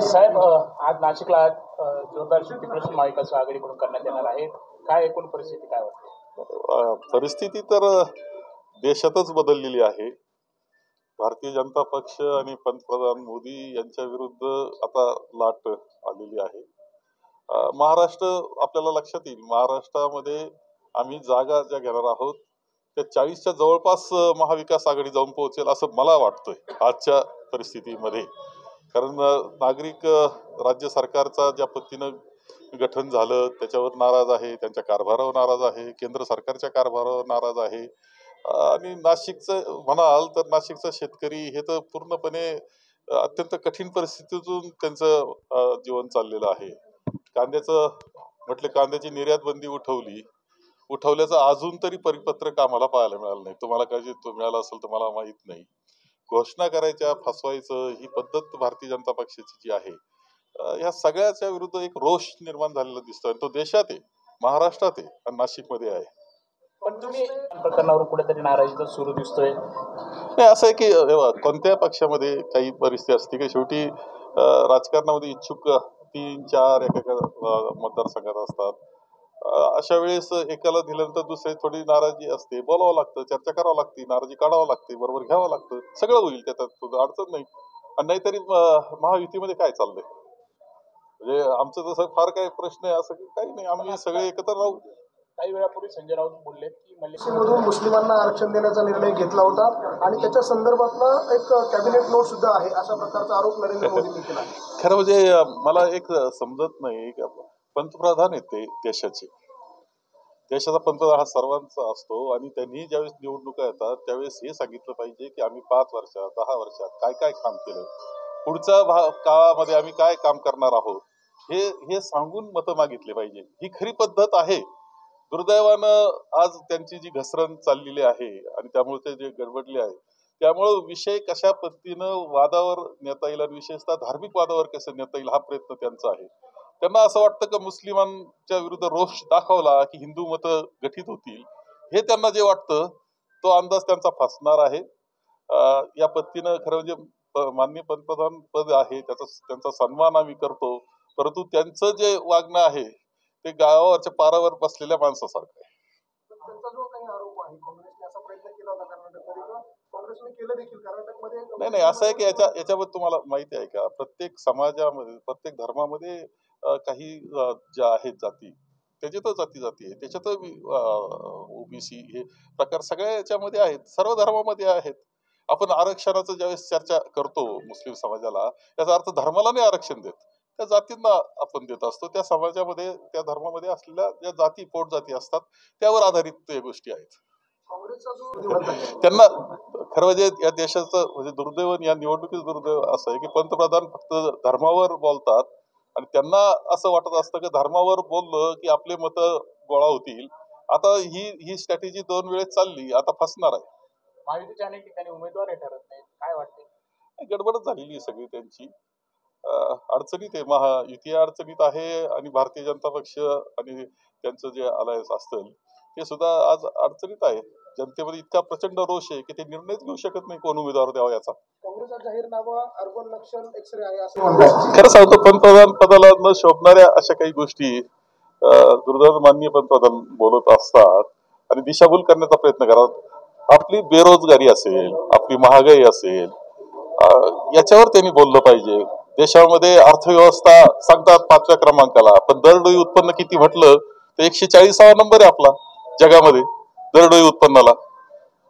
साहेब, आज नाशिकला जोरदार शक्तीप्रदर्शन महाविकास आघाडीकडून करण्यात येणार आहे. काय एकूण परिस्थिती काय वाटते? परिस्थिती तर देशातच बदललेली आहे. भारतीय जनता पक्ष आणि पंतप्रधान मोदी यांच्या विरुद्ध आता लाट आलेली आहे. महाराष्ट्र आपल्याला लक्षात येईल, महाराष्ट्रामध्ये आम्ही जागा ज्या घेणार आहोत त्या 40च्या जवळपास महाविकास आघाडी जाऊन पोहोचेल असं मला वाटतंय आजच्या परिस्थितीमध्ये. कारण नागरिक राज्य सरकारचा ज्या पद्धतीनं गठन झालं त्याच्यावर नाराज आहे, त्यांच्या कारभारावर नाराज आहे, केंद्र सरकारच्या कारभारावर नाराज आहे. आणि नाशिकचं म्हणाल तर नाशिकचा शेतकरी हे तर पूर्णपणे अत्यंत कठीण परिस्थितीतून त्यांचं जीवन चाललेलं आहे. कांद्याचं म्हटलं, कांद्याची निर्यात बंदी उठवल्याचं अजून तरी परिपत्रक आम्हाला पाहायला मिळालं नाही. तुम्हाला कधी तो मिळाला असेल तर मला माहित नाही. घोषणा करायच्या, फसवायचं ही पद्धत भारतीय जनता पक्षाची जी आहे, ह्या सगळ्याच्या विरुद्ध एक रोष निर्माण झालेला दिसतोय. तो देशात आहे, महाराष्ट्रात आहे आणि नाशिकमध्ये आहे. पण तुम्ही प्रकरणावर कुठेतरी नाराजीचा सुरू दिसतोय. नाही, असं आहे की कोणत्या पक्षामध्ये काही परिस्थिती असते की शेवटी राजकारणामध्ये इच्छुक 3-4 एका मतदारसंघात असतात. अशा वेळेस एकाला दिल्यानंतर दुसरी थोडी नाराजी असते, बोलावं लागतं, चर्चा करावं लागते, नाराजी काढावं लागते, बरोबर घ्यावं लागतं, सगळं होईल, त्याच्यात अडचण नाही. आणि नाहीतरी महायुतीमध्ये काय चाललंय, म्हणजे आमचं तसं फार काही प्रश्न आहे असं काही नाही, आम्ही सगळे एकत्र राहू. काही वेळापूर्वी संजय राऊत बोलले की मधून मुस्लिमांना आरक्षण देण्याचा निर्णय घेतला होता आणि त्याच्या संदर्भातला एक कॅबिनेट नोट सुद्धा आहे, अशा प्रकारचा आरोप नरेंद्र मोदींनी केला. खरं म्हणजे मला एक समजत नाही की पंतप्रधान आहेत ते देशाचा पंतप्रधान हा सर्वांचा असतो आणि त्यांनी ज्यावेळेस निवडणुका येतात त्यावेळेस हे सांगितलं पाहिजे की आम्ही 5 वर्षात 10 वर्षात काय काय काम केलं, पुढच्या काळामध्ये आम्ही काय काम करणार आहोत, हे सांगून मतं मागितले पाहिजे. ही खरी पद्धत आहे. दुर्दैवानं आज त्यांची जी घसरण चाललेली आहे आणि त्यामुळे ते जे गडबडले आहे, त्यामुळे विषय कशा पद्धतीनं वादावर नेता येईल आणि विशेषतः धार्मिक वादावर कसं नेता येईल हा प्रयत्न त्यांचा आहे. त्यांना असं वाटतं की मुस्लिमांच्या विरुद्ध रोष दाखवला की हिंदू मतं गठीत होतील, हे त्यांना जे वाटतं तो अंदाज त्यांचा फसणार आहे. या पद्धतीनं खरं म्हणजे माननीय पंतप्रधान पद आहे त्यांचा सन्मान आम्ही करतो, परंतु त्यांचं जे वागणं आहे ते गावावरच्या पारावर बसलेल्या माणसासारखं आहे. त्यांचा जो काही आरोप आहे, काँग्रेसने असा प्रयत्न केला होता कर्नाटकमध्ये, काँग्रेसने केलं देखील कर्नाटकमध्ये. नाही, असं आहे की याच्याबद्दल तुम्हाला माहिती आहे का, प्रत्येक समाजामध्ये, प्रत्येक धर्मामध्ये काही ज्या आहेत जाती, त्याच्यातच जाती आहे, त्याच्यात ओबीसी हे प्रकार सगळ्या याच्यामध्ये आहेत, सर्व धर्मामध्ये आहेत. आपण आरक्षणाचं ज्यावेळेस चर्चा करतो मुस्लिम समाजाला, याचा अर्थ धर्माला नाही आरक्षण देत, त्या जातींना आपण देत असतो. त्या समाजामध्ये, त्या धर्मामध्ये असलेल्या ज्या जाती, पोट जाती असतात त्यावर आधारित या गोष्टी आहेत. त्यांना खरं म्हणजे या देशाचं म्हणजे दुर्दैव, या निवडणुकीचं दुर्दैव असं आहे की पंतप्रधान फक्त धर्मावर बोलतात आणि त्यांना असं वाटत असतं की धर्मावर बोललं की आपले मतं गोळा होतील. आता ही स्ट्रॅटेजी 2 वेळेस चालली, आता फसणार आहे. महायुतीच्या अनेक ठिकाणी उमेदवार ठरत नाहीत, काय वाटते? गडबडच झालेली सगळी त्यांची. अडचणीत आहे, महायुती अडचणीत आहे आणि भारतीय जनता पक्ष आणि त्यांचं जे अलायन्स असेल ते सुद्धा आज अडचणीत आहे. जनतेमध्ये इतका प्रचंड रोष आहे की ते निर्णयच घेऊ शकत नाही कोण उमेदवार द्यावा याचा. काँग्रेसचा जाहीरनामा अर्बन नक्षल एक्सरे आहे असं म्हणतात. खरं सांगतो, पंतप्रधान पदाला न शोभणाऱ्या अशा काही गोष्टी दुर्दैव माननीय पंतप्रधान बोलत असतात आणि दिशाभूल करण्याचा प्रयत्न करतात. आपली बेरोजगारी असेल, आपली महागाई असेल, याच्यावर त्यांनी बोललं पाहिजे. देशामध्ये अर्थव्यवस्था सांगतात 5व्या क्रमांकाला, पण दरडोई उत्पन्न किती म्हटलं तर 140वा नंबर आहे आपला जगामध्ये दरडोई उत्पन्नाला.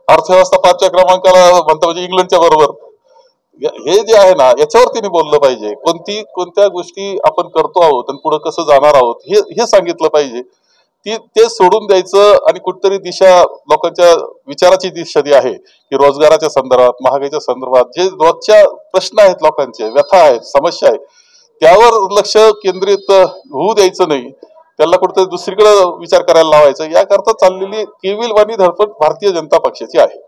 अर्थव्यवस्था 5व्या क्रमांकाला म्हणता म्हणजे इंग्लंडच्या बरोबर. हे जे आहे ना, याच्यावर त्यांनी बोललं पाहिजे. कोणत्या गोष्टी आपण करतो आहोत आणि पुढे कसं जाणार आहोत हे सांगितलं पाहिजे. ते सोडून द्यायचं आणि कुठतरी दिशा, लोकांच्या विचाराची दिशा जी आहे की रोजगाराच्या संदर्भात, महागाईच्या संदर्भात जे रोजच्या प्रश्न आहेत, लोकांचे व्यथा आहेत, समस्या आहेत, त्यावर लक्ष केंद्रित होऊ द्यायचं नाही. त्याला कुठेतरी दुसरीकडे विचार करायला लावायचं. याकरता चाललेली केविलवाणी धडपड भारतीय जनता पक्षाची आहे.